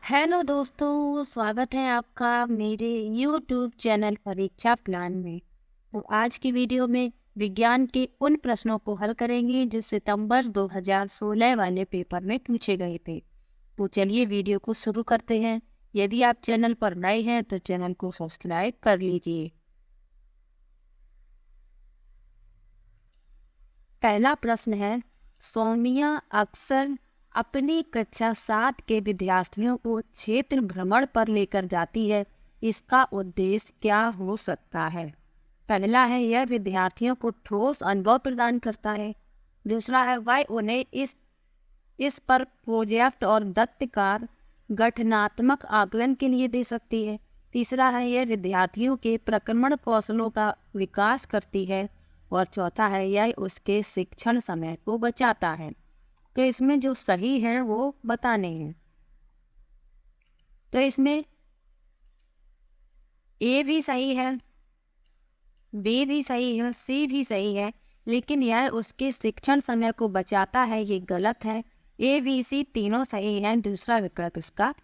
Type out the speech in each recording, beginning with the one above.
Hello दोस्तों, स्वागत है आपका मेरे YouTube चैनल परीक्षा प्लान में। तो आज की वीडियो में विज्ञान के उन प्रश्नों को हल करेंगे जो सितंबर 2016 वाले पेपर में पूछे गए थे। तो चलिए वीडियो को शुरू करते हैं। यदि आप चैनल पर नए हैं तो चैनल को सब्सक्राइब कर लीजिए। पहला प्रश्न है, सौम्या अक्सर अपनी कक्षा 7 के विद्यार्थियों को क्षेत्र भ्रमण पर लेकर जाती है। इसका उद्देश्य क्या हो सकता है? पहला है, यह विद्यार्थियों को ठोस अनुभव प्रदान करता है। दूसरा है, वह उन्हें इस पर प्रोजेक्ट और दत्त कार्य गठनात्मक आकलन के लिए दे सकती है। तीसरा है, यह विद्यार्थियों के प्रक्रमण कौशलों का विकास करती है। और चौथा है, यह उसके शिक्षण समय को बचाता है। तो इसमें जो सही है वो बताने हैं। तो इसमें ए भी सही है, बी भी सही है, सी भी सही है, लेकिन यह उसके शिक्षण समय को बचाता है, ये गलत है। ए बी सी तीनों सही हैं, दूसरा विकल्प इसका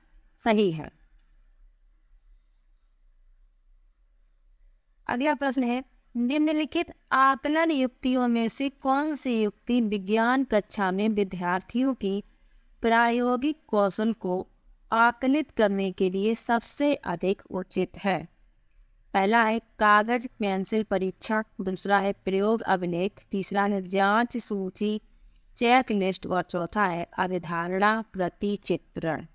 सही है। अगला प्रश्न है, निम्नलिखित आकलन युक्तियों में से कौन सी युक्ति विज्ञान कक्षा में विद्यार्थियों की प्रायोगिक कौशल को आकलित करने के लिए सबसे अधिक उचित है? पहला है कागज पेंसिल परीक्षण, दूसरा है प्रयोग अभिलेख, तीसरा है जांच सूची चेक लिस्ट और चौथा है अवधारणा प्रतिचित्रण।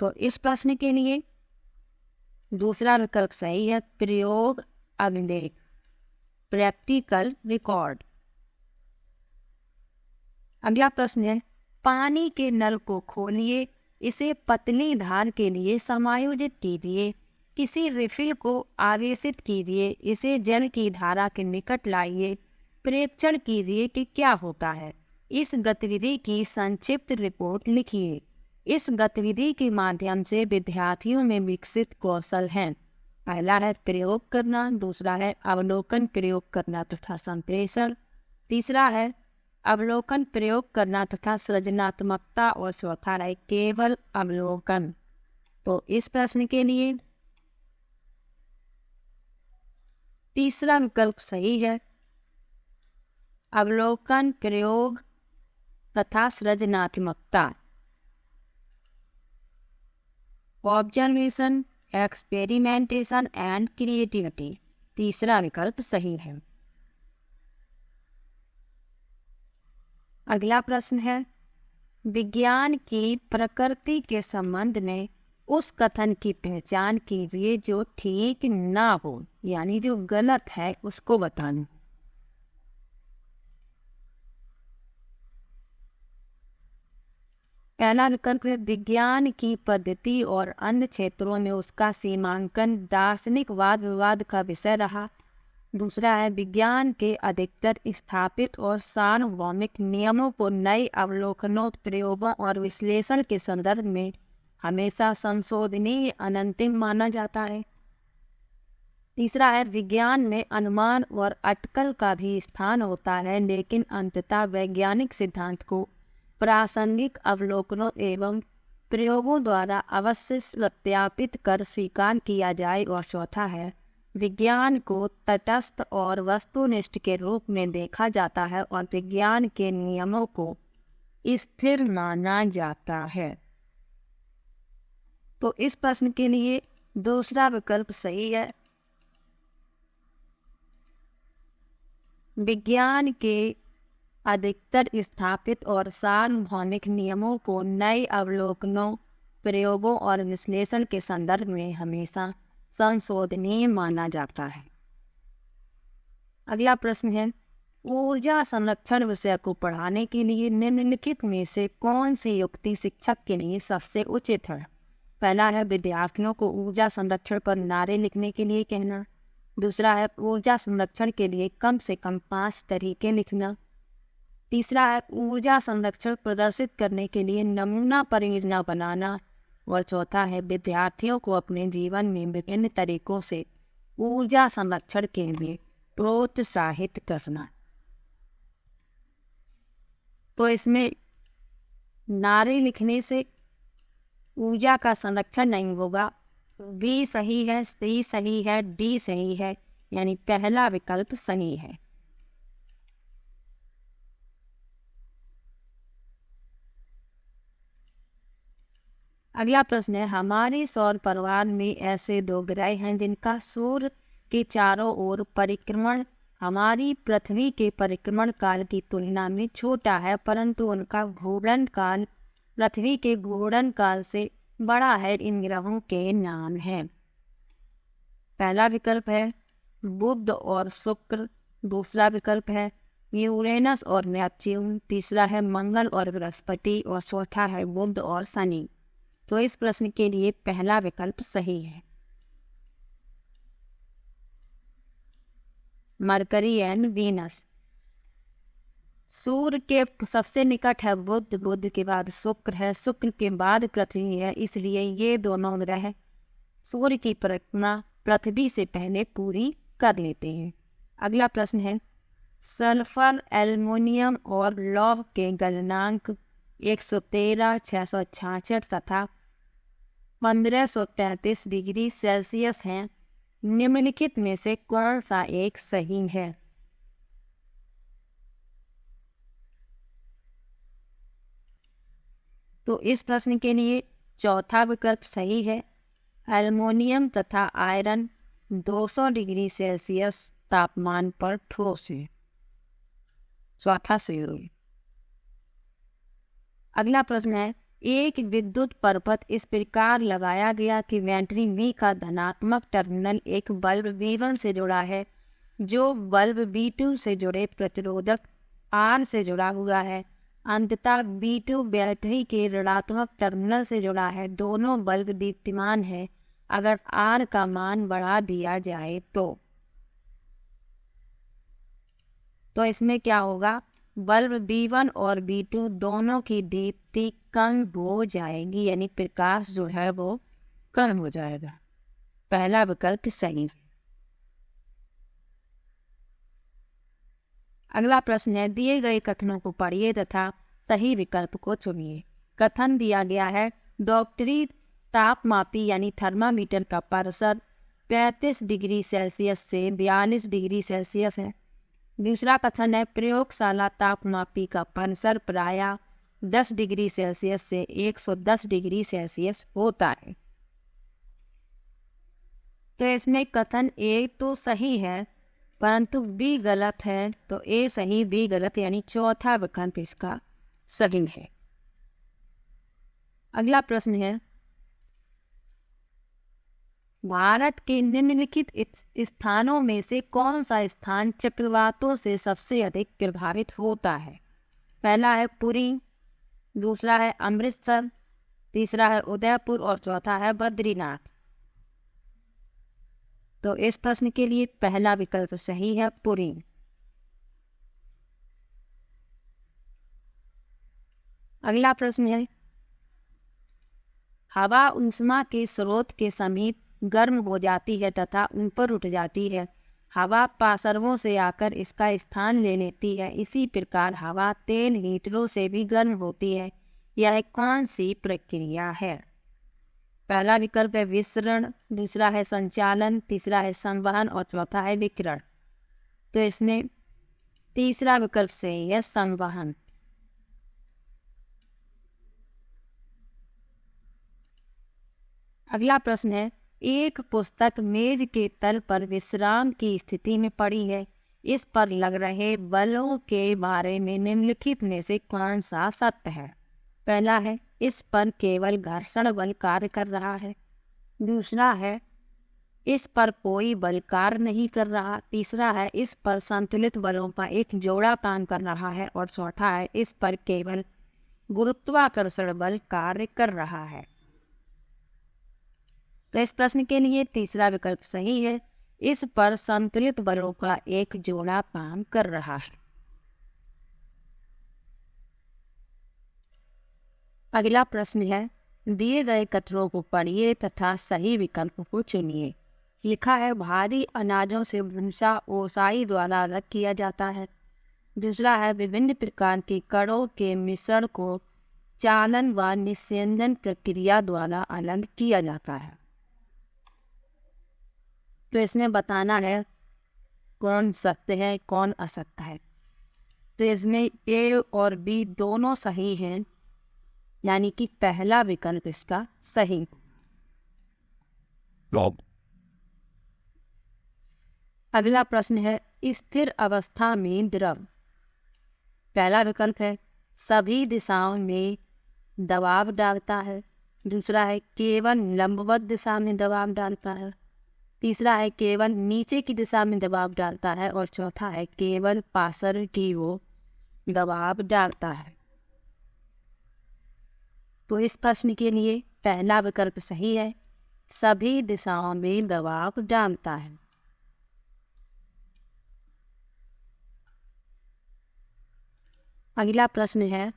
तो इस प्रश्न के लिए दूसरा विकल्प सही है, प्रयोग अभिलेख, प्रैक्टिकल रिकॉर्ड। अगला प्रश्न है, पानी के नल को खोलिए, इसे पतली धार के लिए समायोजित कीजिए, किसी रिफिल को आवेशित कीजिए, इसे जल की धारा के निकट लाइए, प्रेक्षण कीजिए कि क्या होता है। इस गतिविधि की संक्षिप्त रिपोर्ट लिखिए। इस गतिविधि के माध्यम से विद्यार्थियों में विकसित कौशल हैं। पहला है प्रयोग करना, दूसरा है अवलोकन प्रयोग करना तथा संप्रेषण, तीसरा है अवलोकन प्रयोग करना तथा सृजनात्मकता और चौथा है केवल अवलोकन। तो इस प्रश्न के लिए तीसरा विकल्प सही है, अवलोकन प्रयोग तथा सृजनात्मकता। ऑब्जर्वेशन, एक्सपेरिमेंटेशन एंड क्रिएटिविटी, तीसरा विकल्प सही है। अगला प्रश्न है, विज्ञान की प्रकृति के संबंध में उस कथन की पहचान कीजिए जो ठीक ना हो, यानी जो गलत है उसको बताना। पहला विकल्प है, विज्ञान की पद्धति और अन्य क्षेत्रों में उसका सीमांकन दार्शनिक वाद विवाद का विषय रहा। दूसरा है, विज्ञान के अधिकतर स्थापित और सार्वभौमिक नियमों को नए अवलोकनों प्रयोगों और विश्लेषण के संदर्भ में हमेशा संशोधनीय अनंतिम माना जाता है। तीसरा है, विज्ञान में अनुमान और अटकल का भी स्थान होता है, लेकिन अंततः वैज्ञानिक सिद्धांत को प्रासंगिक अवलोकनों एवं प्रयोगों द्वारा अवश्य सत्यापित कर स्वीकार किया जाए। और चौथा है, विज्ञान को तटस्थ और वस्तुनिष्ठ के रूप में देखा जाता है और विज्ञान के नियमों को स्थिर माना जाता है। तो इस प्रश्न के लिए दूसरा विकल्प सही है, विज्ञान के अधिकतर स्थापित और सार्वभौमिक नियमों को नए अवलोकनों प्रयोगों और विश्लेषण के संदर्भ में हमेशा संशोधनीय माना जाता है। अगला प्रश्न है, ऊर्जा संरक्षण विषय को पढ़ाने के लिए निम्नलिखित में से कौन सी युक्ति शिक्षक के लिए सबसे उचित है? पहला है, विद्यार्थियों को ऊर्जा संरक्षण पर नारे लिखने के लिए कहना। दूसरा है, ऊर्जा संरक्षण के लिए कम से कम 5 तरीके लिखना। तीसरा है, ऊर्जा संरक्षण प्रदर्शित करने के लिए नमूना परियोजना बनाना। और चौथा है, विद्यार्थियों को अपने जीवन में विभिन्न तरीकों से ऊर्जा संरक्षण के लिए प्रोत्साहित करना। तो इसमें नारे लिखने से ऊर्जा का संरक्षण नहीं होगा। बी सही है, सी सही है, डी सही है, यानी पहला विकल्प सही है। अगला प्रश्न है, हमारे सौर परिवार में ऐसे 2 ग्रह हैं जिनका सूर्य के चारों ओर परिक्रमण हमारी पृथ्वी के परिक्रमण काल की तुलना में छोटा है, परंतु उनका घूर्णन काल पृथ्वी के घूर्णन काल से बड़ा है। इन ग्रहों के नाम हैं। पहला विकल्प है बुध और शुक्र, दूसरा विकल्प है यूरेनस और नेपच्यून, तीसरा है मंगल और बृहस्पति और चौथा है बुध और शनि। तो इस प्रश्न के लिए पहला विकल्प सही है, मरकरी एंड वीनस। सूर्य के सबसे निकट है बुध, बुध के बाद शुक्र है, शुक्र के बाद पृथ्वी है, इसलिए ये दोनों ग्रह सूर्य की परिक्रमा पृथ्वी से पहले पूरी कर लेते हैं। अगला प्रश्न है, सल्फर, एल्युमिनियम और लौह के गलनांक 113, 666 तथा 1533 डिग्री सेल्सियस हैं। निम्नलिखित में से कौन सा एक सही है? तो इस प्रश्न के लिए चौथा विकल्प सही है, एल्युमिनियम तथा आयरन 200 डिग्री सेल्सियस तापमान पर ठोस है, चौथा सही है। अगला प्रश्न है, एक विद्युत परिपथ इस प्रकार लगाया गया कि बैटरी V का धनात्मक टर्मिनल एक बल्ब V1 से जुड़ा है, जो बल्ब V2 से जुड़े प्रतिरोधक R से जुड़ा हुआ है। अंततः V2 बैटरी के ऋणात्मक टर्मिनल से जुड़ा है। दोनों बल्ब दीप्तिमान है। अगर R का मान बढ़ा दिया जाए तो इसमें क्या होगा? बल्ब B1 और B2 दोनों की दीप्ति कम हो जाएगी, यानी प्रकाश जो है वो कम हो जाएगा। पहला विकल्प सही है। अगला प्रश्न है, दिए गए कथनों को पढ़िए तथा सही विकल्प को चुनिए। कथन दिया गया है, डॉक्टरी तापमापी यानी थर्मामीटर का परिसर 35 डिग्री सेल्सियस से 42 डिग्री सेल्सियस है। दूसरा कथन है, प्रयोगशाला तापमापी का परिसर प्रायः 10 डिग्री सेल्सियस से 110 डिग्री सेल्सियस होता है। तो इसमें कथन ए तो सही है परंतु बी गलत है, तो ए सही बी गलत, यानी चौथा विकल्प इसका सही है। अगला प्रश्न है, भारत के निम्नलिखित स्थानों में से कौन सा स्थान चक्रवातों से सबसे अधिक प्रभावित होता है? पहला है पुरी, दूसरा है अमृतसर, तीसरा है उदयपुर और चौथा है बद्रीनाथ। तो इस प्रश्न के लिए पहला विकल्प सही है, पुरी। अगला प्रश्न है, हवा ऊष्मा के स्रोत के समीप गर्म हो जाती है तथा ऊपर उठ जाती है। हवा पार्श्वों से आकर इसका स्थान ले लेती है। इसी प्रकार हवा तेल हीटरों से भी गर्म होती है। यह कौन सी प्रक्रिया है? पहला विकल्प है विसरण, दूसरा है संचालन, तीसरा है संवहन और चौथा है विकिरण। तो इसमें तीसरा विकल्प सही है, संवहन। अगला प्रश्न है, एक पुस्तक मेज के तल पर विश्राम की स्थिति में पड़ी है। इस पर लग रहे बलों के बारे में निम्नलिखित में से कौन सा सत्य है? पहला है, इस पर केवल घर्षण बल कार्य कर रहा है। दूसरा है, इस पर कोई बल कार्य नहीं कर रहा। तीसरा है, इस पर संतुलित बलों का एक जोड़ा काम कर रहा है। और चौथा है, इस पर केवल गुरुत्वाकर्षण बल कार्य कर रहा है। तो इस प्रश्न के लिए तीसरा विकल्प सही है, इस पर संतुलित बलों का एक जोड़ा काम कर रहा है। अगला प्रश्न है, दिए गए कथनों को पढ़िए तथा सही विकल्प को चुनिए। लिखा है, भारी अनाजों से भूसा ओसाई द्वारा अलग किया जाता है। दूसरा है, विभिन्न प्रकार के कणों के मिश्रण को चालन व निस्यंदन प्रक्रिया द्वारा अलग किया जाता है। तो इसमें बताना है कौन सत्य है कौन असत्य है। तो इसमें ए और बी दोनों सही हैं, यानी कि पहला विकल्प इसका सही। अगला प्रश्न है स्थिर अवस्था में द्रव। पहला विकल्प है सभी दिशाओं में दबाव डालता है, दूसरा है केवल लंबवत दिशा में दबाव डालता है, तीसरा है केवल नीचे की दिशा में दबाव डालता है, और चौथा है केवल पार्श्व की ओर दबाव डालता है। तो इस प्रश्न के लिए पहला विकल्प सही है, सभी दिशाओं में दबाव डालता है। अगला प्रश्न है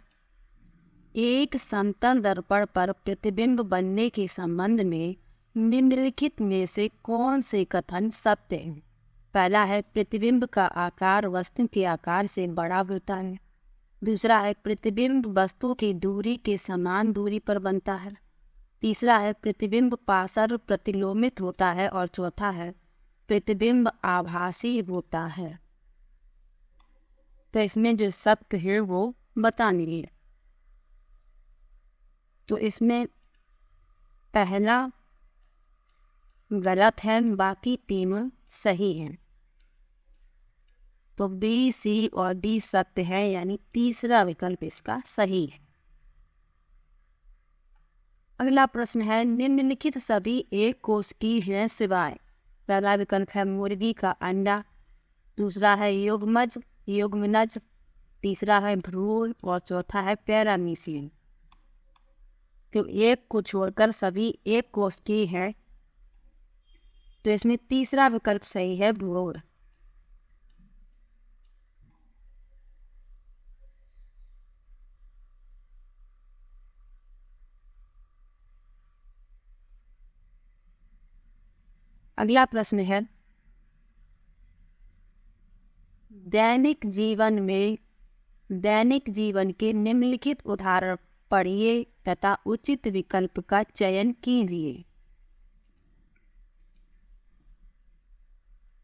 एक समतल दर्पण पर प्रतिबिंब बनने के संबंध में निम्नलिखित में से कौन से कथन सत्य हैं। पहला है प्रतिबिंब का आकार वस्तु के आकार से बड़ा होता है, दूसरा है प्रतिबिंब वस्तु की दूरी के समान दूरी पर बनता है, तीसरा है प्रतिबिंब पार्श्व प्रतिलोमित होता है, और चौथा है प्रतिबिंब आभासी होता है। तो इसमें जो सत्य है वो बतानी है। तो इसमें पहला गलत है, बाकी तीनों सही हैं। तो बी, सी और डी सत्य है, यानी तीसरा विकल्प इसका सही है। अगला प्रश्न है निम्नलिखित सभी एक कोश की हैं सिवाय। पहला विकल्प है मुर्गी का अंडा, दूसरा है युग्मज युग्मनज, तीसरा है भ्रूण, और चौथा है पैरामीशियम। तो एक को छोड़कर सभी एक कोश की है, तो इसमें तीसरा विकल्प सही है भ्रूण। अगला प्रश्न है दैनिक जीवन के निम्नलिखित उदाहरण पढ़िए तथा उचित विकल्प का चयन कीजिए।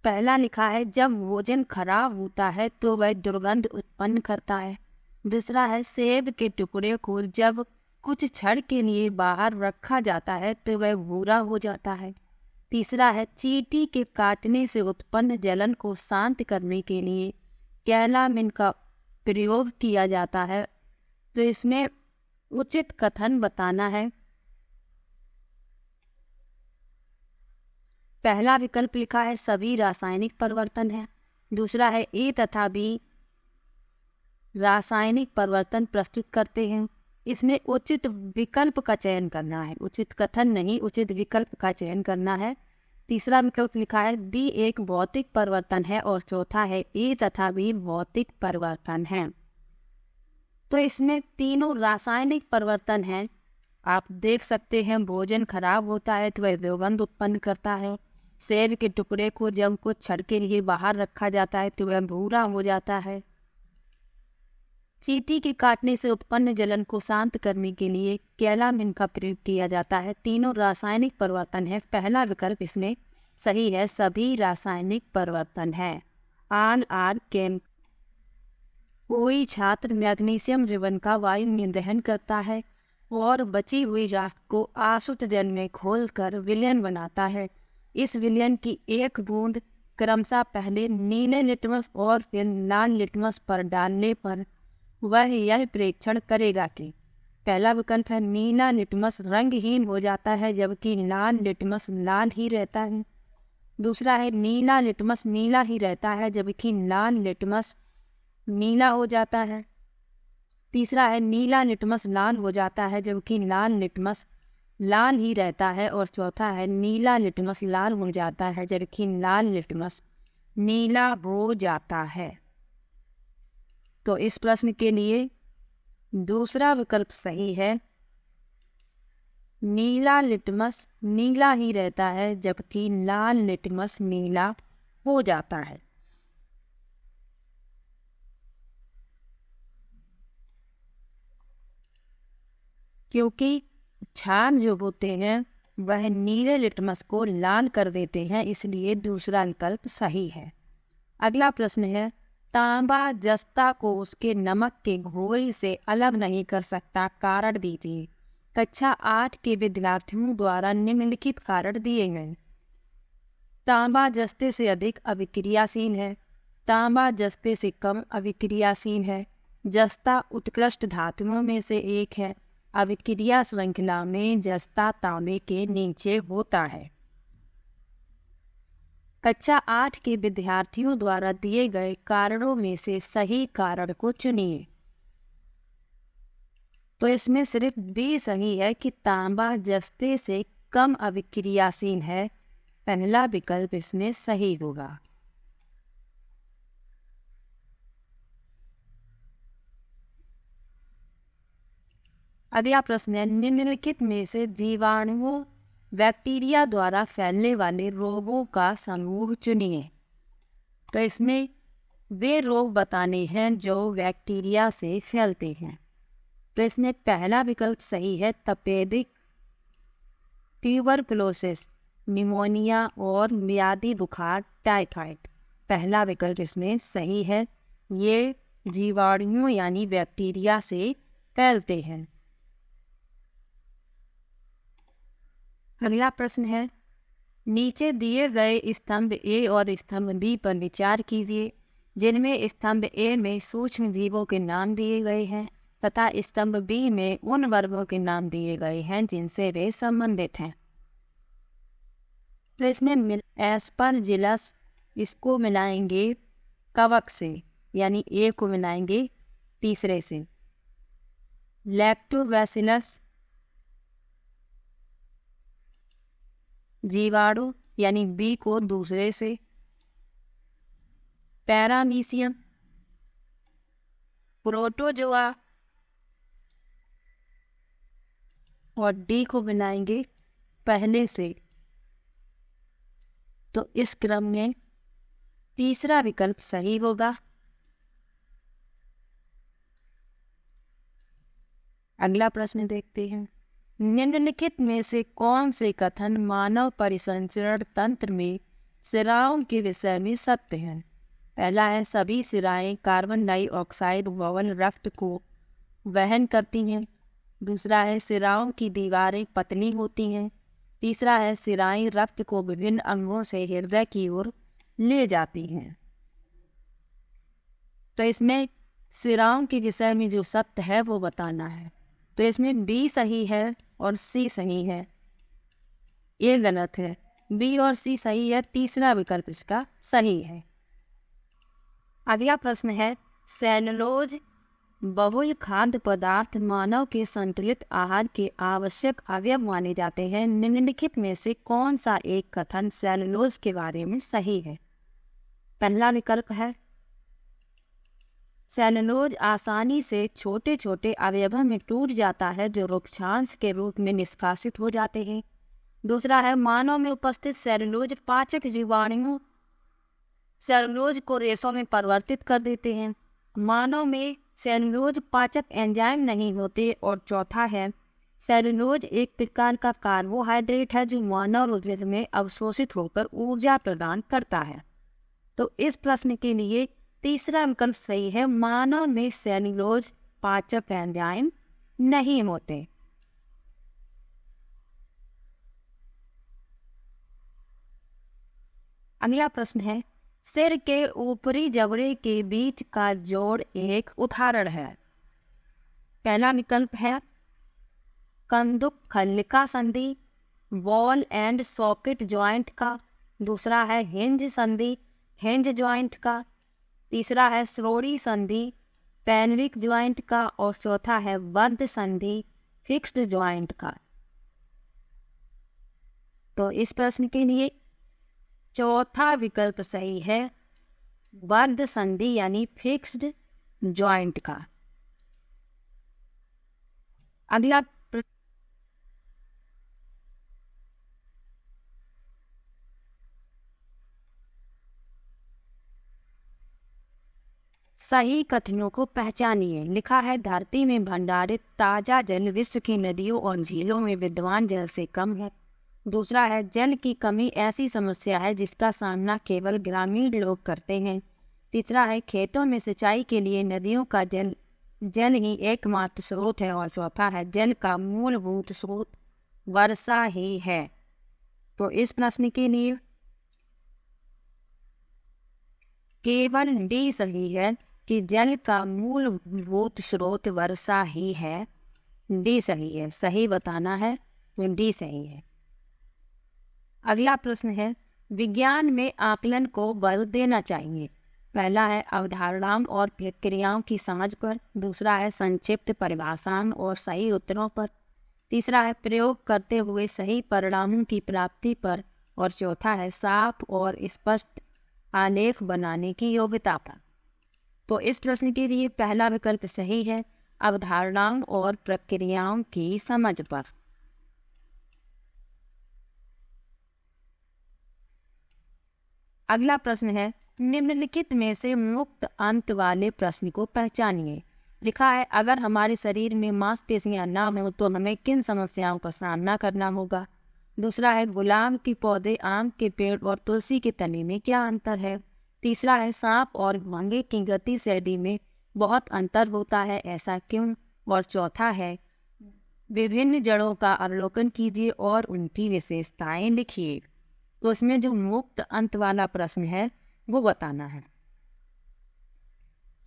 पहला लिखा है जब भोजन खराब होता है तो वह दुर्गंध उत्पन्न करता है, दूसरा है सेब के टुकड़े को जब कुछ क्षण के लिए बाहर रखा जाता है तो वह भूरा हो जाता है, तीसरा है चींटी के काटने से उत्पन्न जलन को शांत करने के लिए कैलामिन का प्रयोग किया जाता है। तो इसमें उचित कथन बताना है। पहला विकल्प लिखा है सभी रासायनिक परिवर्तन है, दूसरा है ए तथा बी रासायनिक परिवर्तन प्रस्तुत करते हैं। इसमें उचित विकल्प का चयन करना है, उचित कथन नहीं, उचित विकल्प का चयन करना है। तीसरा विकल्प लिखा है बी एक भौतिक परिवर्तन है, और चौथा है ए तथा बी भौतिक परिवर्तन है। तो इसमें तीनों रासायनिक परिवर्तन हैं। आप देख सकते हैं भोजन खराब होता है तो वह दुर्गंध उत्पन्न करता है, सेब के टुकड़े को जब कुछ क्षण के लिए बाहर रखा जाता है तो वह भूरा हो जाता है, चींटी के काटने से उत्पन्न जलन को शांत करने के लिए कैलामिन का प्रयोग किया जाता है। तीनों रासायनिक परिवर्तन है। पहला विकल्प इसमें सही है, सभी रासायनिक परिवर्तन है। आर केम कोई छात्र मैग्नीशियम रिबन का वायु में दहन करता है और बची हुई राख को आसुत जल में घोलकर विलयन बनाता है। इस विलयन की एक बूंद क्रमशः पहले नीले लिटमस और फिर लाल लिटमस पर डालने पर वह यह परीक्षण करेगा कि पहला विकल्प है नीला लिटमस रंगहीन हो जाता है जबकि लाल लिटमस लाल ही रहता है, दूसरा है नीला लिटमस नीला ही रहता है जबकि लाल लिटमस नीला हो जाता है, तीसरा है नीला लिटमस लाल हो जाता है जबकि लाल लिटमस लाल ही रहता है, और चौथा है नीला लिटमस लाल हो जाता है जबकि लाल लिटमस नीला हो जाता है। तो इस प्रश्न के लिए दूसरा विकल्प सही है, नीला लिटमस नीला ही रहता है जबकि लाल लिटमस नीला हो जाता है। क्योंकि क्षार जो होते हैं वह नीले लिटमस को लाल कर देते हैं, इसलिए दूसरा विकल्प सही है। अगला प्रश्न है, तांबा जस्ता को उसके नमक के घोल से अलग नहीं कर सकता, कारण दीजिए। कक्षा 8 के विद्यार्थियों द्वारा निम्नलिखित कारण दिए गए। तांबा जस्ते से अधिक अभिक्रियाशील है, तांबा जस्ते से कम अभिक्रियाशील है, जस्ता उत्कृष्ट धातुओं में से एक है, अभिक्रिया श्रृंखला में जस्ता तांबे के नीचे होता है। कक्षा 8 के विद्यार्थियों द्वारा दिए गए कारणों में से सही कारण को चुनिए। तो इसमें सिर्फ बी सही है कि तांबा जस्ते से कम अभिक्रियाशील है, पहला विकल्प इसमें सही होगा। अगला प्रश्न है, निम्नलिखित में से जीवाणुओं बैक्टीरिया द्वारा फैलने वाले रोगों का समूह चुनिए। तो इसमें वे रोग बताने हैं जो बैक्टीरिया से फैलते हैं। तो इसमें पहला विकल्प सही है, तपेदिक, ट्यूबरकुलोसिस, निमोनिया और मियादी बुखार, टाइफाइड। पहला विकल्प इसमें सही है, ये जीवाणुओं यानी बैक्टीरिया से फैलते हैं। अगला प्रश्न है, नीचे दिए गए स्तंभ ए और स्तंभ बी पर विचार कीजिए, जिनमें स्तंभ ए में सूक्ष्म जीवों के नाम दिए गए हैं तथा स्तंभ बी में उन वर्गों के नाम दिए गए हैं जिनसे वे संबंधित हैं। तो इसमें एस्परजिलस, इसको मिलाएंगे कवक से, यानी ए को मिलाएंगे तीसरे से। लैक्टोबैसिलस जीवाणु यानी बी को दूसरे से। पैरामीशियम, प्रोटोजोआ और डी को बनाएंगे पहले से। तो इस क्रम में तीसरा विकल्प सही होगा। अगला प्रश्न देखते हैं, निम्नलिखित में से कौन से कथन मानव परिसंचरण तंत्र में सिराओं के विषय में सत्य हैं। पहला है, सभी सिराएं कार्बन डाइऑक्साइड वहन रक्त को वहन करती हैं। दूसरा है, सिराओं की दीवारें पतली होती हैं। तीसरा है, सिराएं रक्त को विभिन्न अंगों से हृदय की ओर ले जाती हैं। तो इसमें सिराओं के विषय में जो सत्य है वो बताना है। तो इसमें बी सही है और सी सही है, ये गलत है। बी और सी सही है, तीसरा विकल्प इसका सही है। अगला प्रश्न है, सेलुलोज बहुल खाद्य पदार्थ मानव के संतुलित आहार के आवश्यक अवयव माने जाते हैं। निम्नलिखित में से कौन सा एक कथन सेलुलोज के बारे में सही है। पहला विकल्प है, सेलुलोज आसानी से छोटे छोटे अवयवों में टूट जाता है जो रुक्षांश के रूप में निष्कासित हो जाते हैं। दूसरा है, मानव में उपस्थित सेलुलोज पाचक जीवाणुओं सेलुलोज को रेशों में परिवर्तित कर देते हैं। मानव में सेलुलोज पाचक एंजाइम नहीं होते। और चौथा है, सेलुलोज एक प्रकार का कार्बोहाइड्रेट है जो मानव रुधिर में अवशोषित होकर ऊर्जा प्रदान करता है। तो इस प्रश्न के लिए तीसरा विकल्प सही है, मानव में सेलुलोज पाचक एंजाइम नहीं होते। अगला प्रश्न है, सिर के ऊपरी जबड़े के बीच का जोड़ एक उदाहरण है। पहला विकल्प है, कंदुक खल्लिका संधि, बॉल एंड सॉकेट जॉइंट का। दूसरा है, हिंज संधि, हिंज जॉइंट का। तीसरा है, श्रोणि संधि, पेल्विक जॉइंट का। और चौथा है, बद्ध संधि, फिक्स्ड जॉइंट का। तो इस प्रश्न के लिए चौथा विकल्प सही है, बद्ध संधि यानी फिक्स्ड जॉइंट का। अगला सही कथनों को पहचानिए। लिखा है, धरती में भंडारित ताजा जल विश्व की नदियों और झीलों में विद्यमान जल से कम है। दूसरा है, जल की कमी ऐसी समस्या है जिसका सामना केवल ग्रामीण लोग करते हैं। तीसरा है, खेतों में सिंचाई के लिए नदियों का जल ही एकमात्र स्रोत है। और चौथा है, जल का मूलभूत स्रोत वर्षा ही है। तो इस प्रश्न के लिए केवल डी सही है कि जल का मूलभूत स्रोत वर्षा ही है। डी सही है, सही बताना है तो डी सही है। अगला प्रश्न है, विज्ञान में आकलन को बल देना चाहिए। पहला है अवधारणाओं और प्रक्रियाओं की समझ पर। दूसरा है संक्षिप्त परिभाषाओं और सही उत्तरों पर। तीसरा है प्रयोग करते हुए सही परिणामों की प्राप्ति पर। और चौथा है साफ और स्पष्ट आलेख बनाने की योग्यता पर। तो इस प्रश्न के लिए पहला विकल्प सही है, अवधारणाओं और प्रक्रियाओं की समझ पर। अगला प्रश्न है, निम्नलिखित में से मुक्त अंत वाले प्रश्न को पहचानिए। लिखा है, अगर हमारे शरीर में मांसपेशियां ना हो तो हमें किन समस्याओं का सामना करना होगा। दूसरा है, गुलाब के पौधे, आम के पेड़ और तुलसी के तने में क्या अंतर है। तीसरा है, सांप और घोंघे की गति शैली में बहुत अंतर होता है, ऐसा क्यों। और चौथा है, विभिन्न जड़ों का अवलोकन कीजिए और उनकी विशेषताएं लिखिए। तो इसमें जो मुक्त अंत वाला प्रश्न है वो बताना है।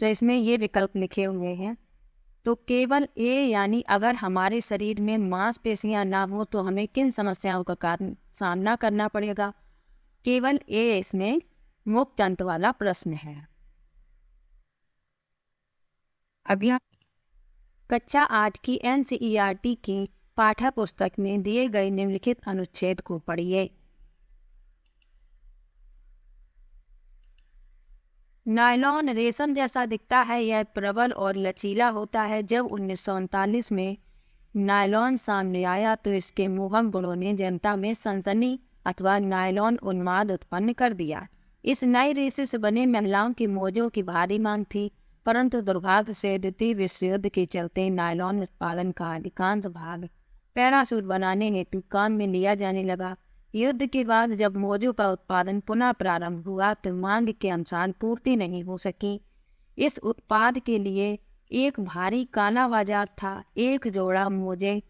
तो इसमें ये विकल्प लिखे हुए हैं। तो केवल ए यानी अगर हमारे शरीर में मांसपेशियां ना हो तो हमें किन समस्याओं का सामना करना पड़ेगा। केवल ए इसमें मुक्त अंत वाला प्रश्न है। अगला, कक्षा 8 की NCERT की पाठ्य पुस्तक में दिए गए निम्नलिखित अनुच्छेद को पढ़िए। नायलॉन रेशम जैसा दिखता है, यह प्रबल और लचीला होता है। जब 1939 में नायलॉन सामने आया तो इसके मोहक गुणों ने जनता में सनसनी अथवा नायलॉन उन्माद उत्पन्न कर दिया। इस नए रेशे से बने महिलाओं की मोजों की भारी मांग थी, परंतु दुर्भाग्य से द्वितीय विश्व युद्ध के चलते नायलॉन उत्पादन का अधिकांश भाग पैरासूट बनाने हेतु काम में लिया जाने लगा। युद्ध के बाद जब मोजों का उत्पादन पुनः प्रारंभ हुआ तो मांग के अनुसार पूर्ति नहीं हो सकी। इस उत्पाद के लिए एक भारी काला बाजार था। एक जोड़ा मोजे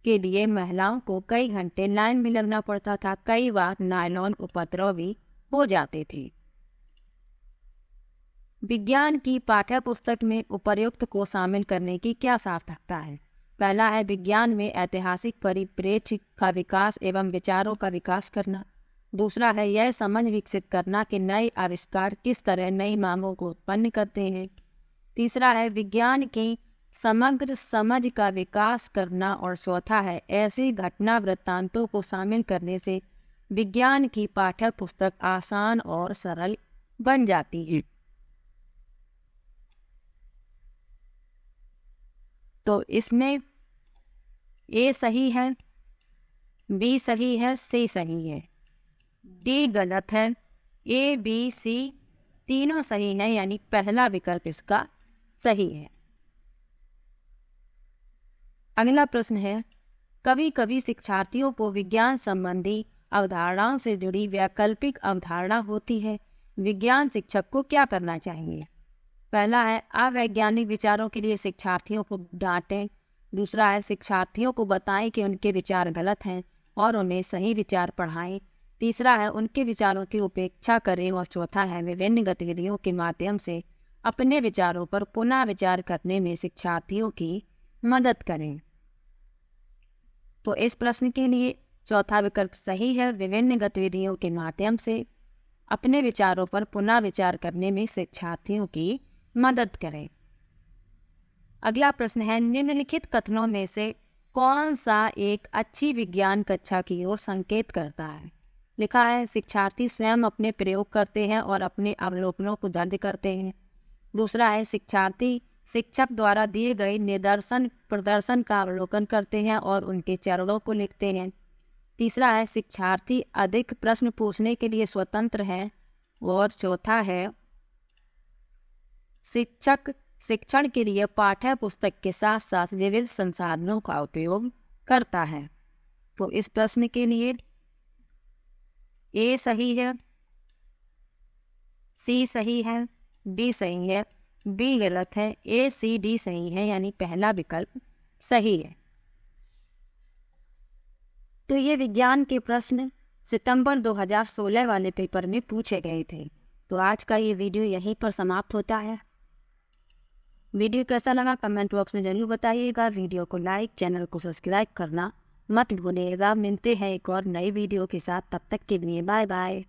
के लिए महिलाओं को कई घंटे लाइन में लगना पड़ता था। कई बार नायलॉन उपद्रव भी हो जाते थे। विज्ञान की पाठ्य पुस्तक में उपर्युक्त को शामिल करने की क्या सार्थकता है। पहला है, विज्ञान में ऐतिहासिक परिप्रेक्ष्य का विकास एवं विचारों का विकास करना। दूसरा है, यह समझ विकसित करना कि नए आविष्कार किस तरह नई मांगों को उत्पन्न करते हैं। तीसरा है, विज्ञान की समग्र समझ का विकास करना। और चौथा है, ऐसी घटना वृत्तांतों को शामिल करने से विज्ञान की पाठ्य पुस्तक आसान और सरल बन जाती है। तो इसमें ए सही है, बी सही है, सी सही है, डी गलत है। ए बी सी तीनों सही है, यानी पहला विकल्प इसका सही है। अगला प्रश्न है, कभी कभी शिक्षार्थियों को विज्ञान संबंधी अवधारणाओं से जुड़ी वैकल्पिक अवधारणा होती है। विज्ञान शिक्षक को क्या करना चाहिए। पहला है, अवैज्ञानिक विचारों के लिए शिक्षार्थियों को डांटें। दूसरा है, शिक्षार्थियों को बताएं कि उनके विचार गलत हैं और उन्हें सही विचार पढ़ाएं। तीसरा है, उनके विचारों की उपेक्षा करें। और चौथा है, विभिन्न गतिविधियों के माध्यम से अपने विचारों पर पुनः विचार करने में शिक्षार्थियों की मदद करें। तो इस प्रश्न के लिए चौथा विकल्प सही है, विभिन्न गतिविधियों के माध्यम से अपने विचारों पर पुनः विचार करने में शिक्षार्थियों की मदद करें। अगला प्रश्न है, निम्नलिखित कथनों में से कौन सा एक अच्छी विज्ञान कक्षा की ओर संकेत करता है। लिखा है, शिक्षार्थी स्वयं अपने प्रयोग करते हैं और अपने अवलोकनों को दर्ज करते हैं। दूसरा है, शिक्षार्थी शिक्षक द्वारा दिए गए प्रदर्शन का अवलोकन करते हैं और उनके चरणों को लिखते हैं। तीसरा है, शिक्षार्थी अधिक प्रश्न पूछने के लिए स्वतंत्र हैं। और चौथा है, शिक्षण के लिए पाठ्य पुस्तक के साथ साथ विविध संसाधनों का उपयोग करता है। तो इस प्रश्न के लिए ए सही है, सी सही है, डी सही है, बी गलत है, ए सी डी सही है, यानी पहला विकल्प सही है। तो ये विज्ञान के प्रश्न सितंबर 2016 वाले पेपर में पूछे गए थे। तो आज का ये वीडियो यहीं पर समाप्त होता है। वीडियो कैसा लगा कमेंट बॉक्स में जरूर बताइएगा। वीडियो को लाइक, चैनल को सब्सक्राइब करना मत भूलिएगा। मिलते हैं एक और नई वीडियो के साथ, तब तक के लिए बाय बाय।